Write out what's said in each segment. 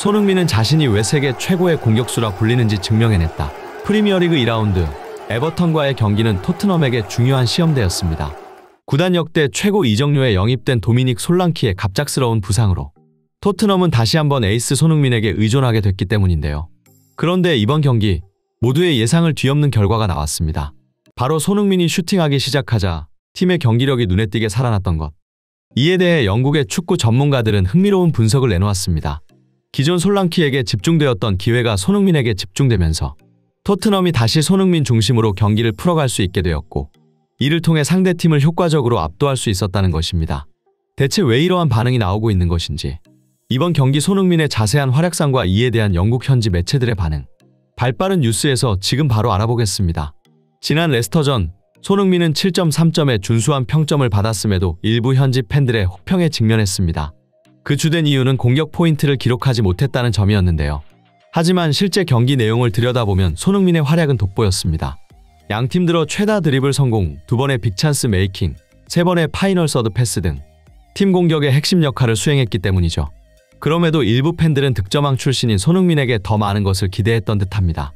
손흥민은 자신이 왜 세계 최고의 공격수라 불리는지 증명해냈다. 프리미어리그 2라운드 에버턴과의 경기는 토트넘에게 중요한 시험대였습니다. 구단 역대 최고 이적료에 영입된 도미닉 솔랑키의 갑작스러운 부상으로 토트넘은 다시 한번 에이스 손흥민에게 의존하게 됐기 때문인데요. 그런데 이번 경기 모두의 예상을 뒤엎는 결과가 나왔습니다. 바로 손흥민이 슈팅하기 시작하자 팀의 경기력이 눈에 띄게 살아났던 것. 이에 대해 영국의 축구 전문가들은 흥미로운 분석을 내놓았습니다. 기존 솔랑키에게 집중되었던 기회가 손흥민에게 집중되면서 토트넘이 다시 손흥민 중심으로 경기를 풀어갈 수 있게 되었고, 이를 통해 상대팀을 효과적으로 압도할 수 있었다는 것입니다. 대체 왜 이러한 반응이 나오고 있는 것인지, 이번 경기 손흥민의 자세한 활약상과 이에 대한 영국 현지 매체들의 반응, 발빠른 뉴스에서 지금 바로 알아보겠습니다. 지난 레스터전, 손흥민은 7.3점의 준수한 평점을 받았음에도 일부 현지 팬들의 혹평에 직면했습니다. 그 주된 이유는 공격 포인트를 기록하지 못했다는 점이었는데요. 하지만 실제 경기 내용을 들여다보면 손흥민의 활약은 돋보였습니다. 양팀 들어 최다 드리블 성공, 2번의 빅찬스 메이킹, 3번의 파이널 서드 패스 등 팀 공격의 핵심 역할을 수행했기 때문이죠. 그럼에도 일부 팬들은 득점왕 출신인 손흥민에게 더 많은 것을 기대했던 듯합니다.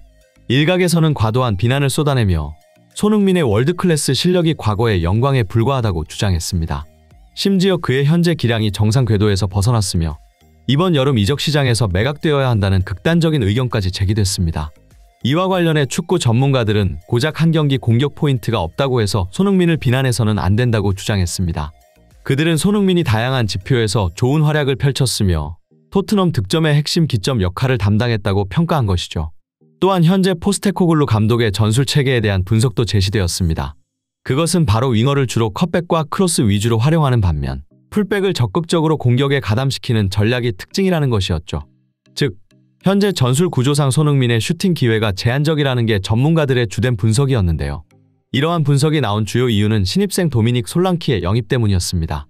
일각에서는 과도한 비난을 쏟아내며 손흥민의 월드클래스 실력이 과거의 영광에 불과하다고 주장했습니다. 심지어 그의 현재 기량이 정상 궤도에서 벗어났으며 이번 여름 이적 시장에서 매각되어야 한다는 극단적인 의견까지 제기됐습니다. 이와 관련해 축구 전문가들은 고작 한 경기 공격 포인트가 없다고 해서 손흥민을 비난해서는 안 된다고 주장했습니다. 그들은 손흥민이 다양한 지표에서 좋은 활약을 펼쳤으며 토트넘 득점의 핵심 기점 역할을 담당했다고 평가한 것이죠. 또한 현재 포스테코글루 감독의 전술 체계에 대한 분석도 제시되었습니다. 그것은 바로 윙어를 주로 컷백과 크로스 위주로 활용하는 반면 풀백을 적극적으로 공격에 가담시키는 전략이 특징이라는 것이었죠. 즉, 현재 전술 구조상 손흥민의 슈팅 기회가 제한적이라는 게 전문가들의 주된 분석이었는데요. 이러한 분석이 나온 주요 이유는 신입생 도미닉 솔랑키의 영입 때문이었습니다.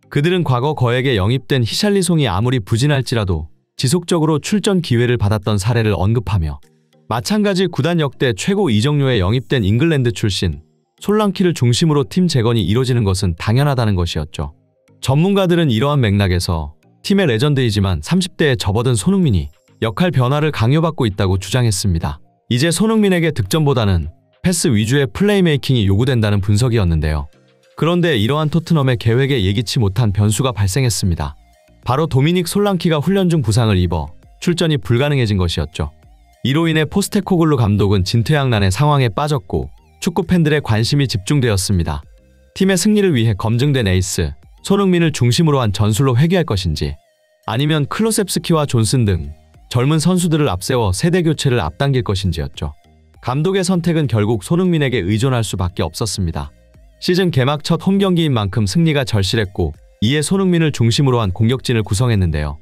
그들은 과거 거액에 영입된 히샬리송이 아무리 부진할지라도 지속적으로 출전 기회를 받았던 사례를 언급하며, 마찬가지 구단 역대 최고 이적료에 영입된 잉글랜드 출신 솔랑키를 중심으로 팀 재건이 이뤄지는 것은 당연하다는 것이었죠. 전문가들은 이러한 맥락에서 팀의 레전드이지만 30대에 접어든 손흥민이 역할 변화를 강요받고 있다고 주장했습니다. 이제 손흥민에게 득점보다는 패스 위주의 플레이메이킹이 요구된다는 분석이었는데요. 그런데 이러한 토트넘의 계획에 예기치 못한 변수가 발생했습니다. 바로 도미닉 솔랑키가 훈련 중 부상을 입어 출전이 불가능해진 것이었죠. 이로 인해 포스테코글루 감독은 진퇴양난의 상황에 빠졌고 축구 팬들의 관심이 집중되었습니다. 팀의 승리를 위해 검증된 에이스 손흥민을 중심으로 한 전술로 회귀할 것인지, 아니면 클로셉스키와 존슨 등 젊은 선수들을 앞세워 세대 교체를 앞당길 것인지였죠. 감독의 선택은 결국 손흥민에게 의존할 수밖에 없었습니다. 시즌 개막 첫 홈경기인 만큼 승리가 절실했고, 이에 손흥민을 중심으로 한 공격진을 구성했는데요.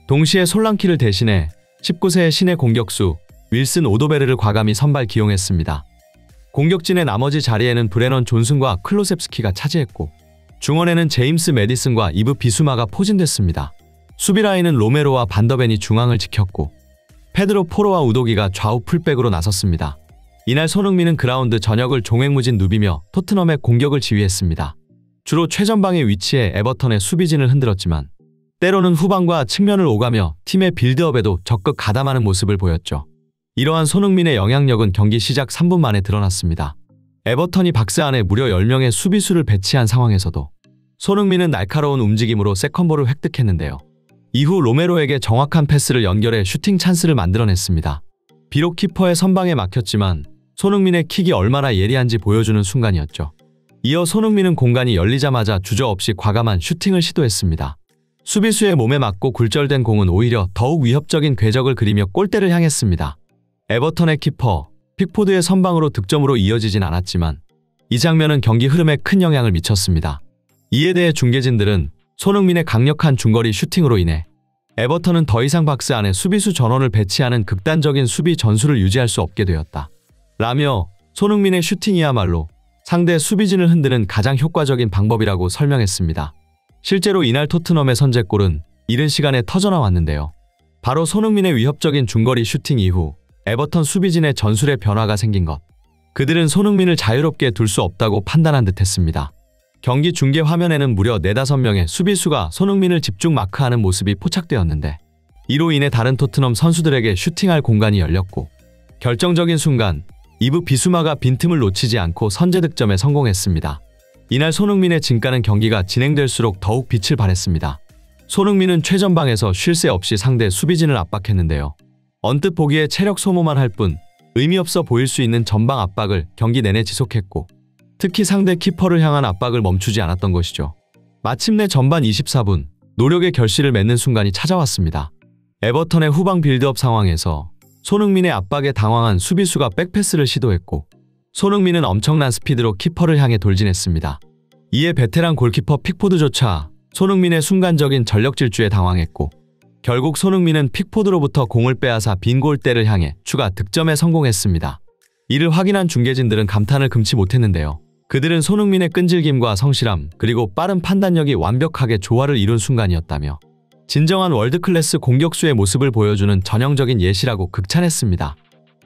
동시에 솔랑키를 대신해 19세의 신의 공격수 윌슨 오도베르를 과감히 선발 기용했습니다. 공격진의 나머지 자리에는 브레넌 존슨과 클로셉스키가 차지했고, 중원에는 제임스 매디슨과 이브 비수마가 포진됐습니다. 수비라인은 로메로와 반더벤이 중앙을 지켰고, 페드로 포로와 우도기가 좌우 풀백으로 나섰습니다. 이날 손흥민은 그라운드 전역을 종횡무진 누비며 토트넘의 공격을 지휘했습니다. 주로 최전방에 위치해 에버턴의 수비진을 흔들었지만 때로는 후방과 측면을 오가며 팀의 빌드업에도 적극 가담하는 모습을 보였죠. 이러한 손흥민의 영향력은 경기 시작 3분 만에 드러났습니다. 에버턴이 박스 안에 무려 10명의 수비수를 배치한 상황에서도 손흥민은 날카로운 움직임으로 세컨볼을 획득했는데요. 이후 로메로에게 정확한 패스를 연결해 슈팅 찬스를 만들어냈습니다. 비록 키퍼의 선방에 막혔지만 손흥민의 킥이 얼마나 예리한지 보여주는 순간이었죠. 이어 손흥민은 공간이 열리자마자 주저없이 과감한 슈팅을 시도했습니다. 수비수의 몸에 맞고 굴절된 공은 오히려 더욱 위협적인 궤적을 그리며 골대를 향했습니다. 에버턴의 키퍼 픽포드의 선방으로 득점으로 이어지진 않았지만 이 장면은 경기 흐름에 큰 영향을 미쳤습니다. 이에 대해 중계진들은 손흥민의 강력한 중거리 슈팅으로 인해 에버턴은 더 이상 박스 안에 수비수 전원을 배치하는 극단적인 수비 전술을 유지할 수 없게 되었다 라며 손흥민의 슈팅이야말로 상대 수비진을 흔드는 가장 효과적인 방법이라고 설명했습니다. 실제로 이날 토트넘의 선제골은 이른 시간에 터져나왔는데요. 바로 손흥민의 위협적인 중거리 슈팅 이후 에버턴 수비진의 전술의 변화가 생긴 것. 그들은 손흥민을 자유롭게 둘 수 없다고 판단한 듯했습니다. 경기 중계 화면에는 무려 4-5명의 수비수가 손흥민을 집중 마크하는 모습이 포착되었는데, 이로 인해 다른 토트넘 선수들에게 슈팅할 공간이 열렸고 결정적인 순간 이브 비수마가 빈틈을 놓치지 않고 선제 득점에 성공했습니다. 이날 손흥민의 진가는 경기가 진행될수록 더욱 빛을 발했습니다. 손흥민은 최전방에서 쉴 새 없이 상대 수비진을 압박했는데요. 언뜻 보기에 체력 소모만 할 뿐 의미 없어 보일 수 있는 전방 압박을 경기 내내 지속했고 특히 상대 키퍼를 향한 압박을 멈추지 않았던 것이죠. 마침내 전반 24분 노력의 결실을 맺는 순간이 찾아왔습니다. 에버턴의 후방 빌드업 상황에서 손흥민의 압박에 당황한 수비수가 백패스를 시도했고 손흥민은 엄청난 스피드로 키퍼를 향해 돌진했습니다. 이에 베테랑 골키퍼 픽포드조차 손흥민의 순간적인 전력 질주에 당황했고 결국 손흥민은 픽포드로부터 공을 빼앗아 빈 골대를 향해 추가 득점에 성공했습니다. 이를 확인한 중계진들은 감탄을 금치 못했는데요. 그들은 손흥민의 끈질김과 성실함 그리고 빠른 판단력이 완벽하게 조화를 이룬 순간이었다며 진정한 월드클래스 공격수의 모습을 보여주는 전형적인 예시라고 극찬했습니다.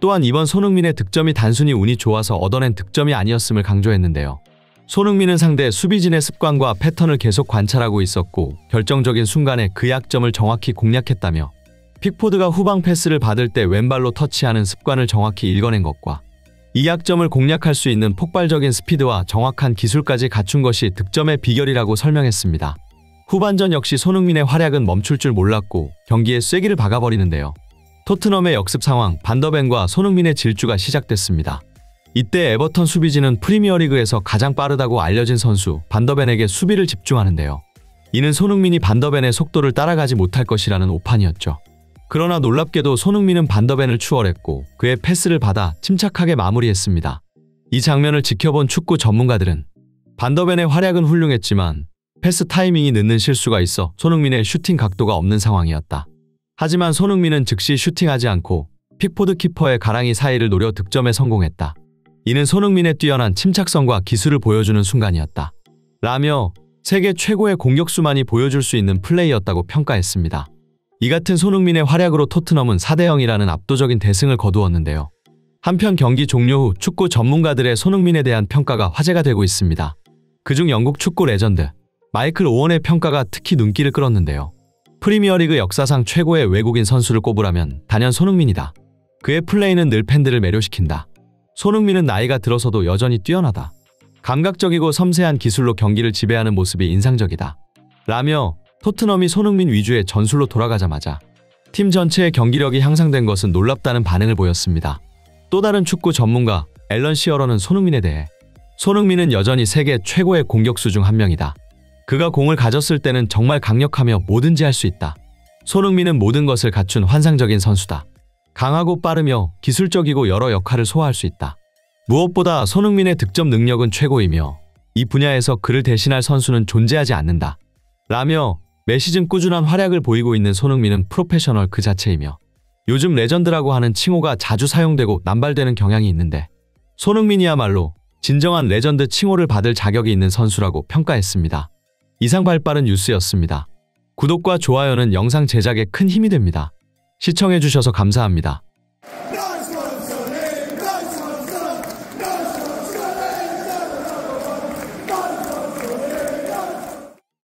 또한 이번 손흥민의 득점이 단순히 운이 좋아서 얻어낸 득점이 아니었음을 강조했는데요. 손흥민은 상대 수비진의 습관과 패턴을 계속 관찰하고 있었고 결정적인 순간에 그 약점을 정확히 공략했다며 픽포드가 후방 패스를 받을 때 왼발로 터치하는 습관을 정확히 읽어낸 것과 이 약점을 공략할 수 있는 폭발적인 스피드와 정확한 기술까지 갖춘 것이 득점의 비결이라고 설명했습니다. 후반전 역시 손흥민의 활약은 멈출 줄 몰랐고 경기에 쐐기를 박아버리는데요. 토트넘의 역습 상황 반더벤과 손흥민의 질주가 시작됐습니다. 이때 에버턴 수비진은 프리미어리그에서 가장 빠르다고 알려진 선수 반더벤에게 수비를 집중하는데요. 이는 손흥민이 반더벤의 속도를 따라가지 못할 것이라는 오판이었죠. 그러나 놀랍게도 손흥민은 반더벤을 추월했고 그의 패스를 받아 침착하게 마무리했습니다. 이 장면을 지켜본 축구 전문가들은 반더벤의 활약은 훌륭했지만 패스 타이밍이 늦는 실수가 있어 손흥민의 슈팅 각도가 없는 상황이었다. 하지만 손흥민은 즉시 슈팅하지 않고 픽포드 키퍼의 가랑이 사이를 노려 득점에 성공했다. 이는 손흥민의 뛰어난 침착성과 기술을 보여주는 순간이었다. 라며 세계 최고의 공격수만이 보여줄 수 있는 플레이였다고 평가했습니다. 이 같은 손흥민의 활약으로 토트넘은 4대0이라는 압도적인 대승을 거두었는데요. 한편 경기 종료 후 축구 전문가들의 손흥민에 대한 평가가 화제가 되고 있습니다. 그중 영국 축구 레전드 마이클 오원의 평가가 특히 눈길을 끌었는데요. 프리미어리그 역사상 최고의 외국인 선수를 꼽으라면 단연 손흥민이다. 그의 플레이는 늘 팬들을 매료시킨다. 손흥민은 나이가 들어서도 여전히 뛰어나다. 감각적이고 섬세한 기술로 경기를 지배하는 모습이 인상적이다. 라며 토트넘이 손흥민 위주의 전술로 돌아가자마자 팀 전체의 경기력이 향상된 것은 놀랍다는 반응을 보였습니다. 또 다른 축구 전문가 앨런 시어러는 손흥민에 대해 손흥민은 여전히 세계 최고의 공격수 중 한 명이다. 그가 공을 가졌을 때는 정말 강력하며 뭐든지 할 수 있다. 손흥민은 모든 것을 갖춘 환상적인 선수다. 강하고 빠르며 기술적이고 여러 역할을 소화할 수 있다. 무엇보다 손흥민의 득점 능력은 최고이며 이 분야에서 그를 대신할 선수는 존재하지 않는다. 라며 매 시즌 꾸준한 활약을 보이고 있는 손흥민은 프로페셔널 그 자체이며 요즘 레전드라고 하는 칭호가 자주 사용되고 남발되는 경향이 있는데 손흥민이야말로 진정한 레전드 칭호를 받을 자격이 있는 선수라고 평가했습니다. 이상 발빠른 뉴스였습니다. 구독과 좋아요는 영상 제작에 큰 힘이 됩니다. 시청해주셔서 감사합니다.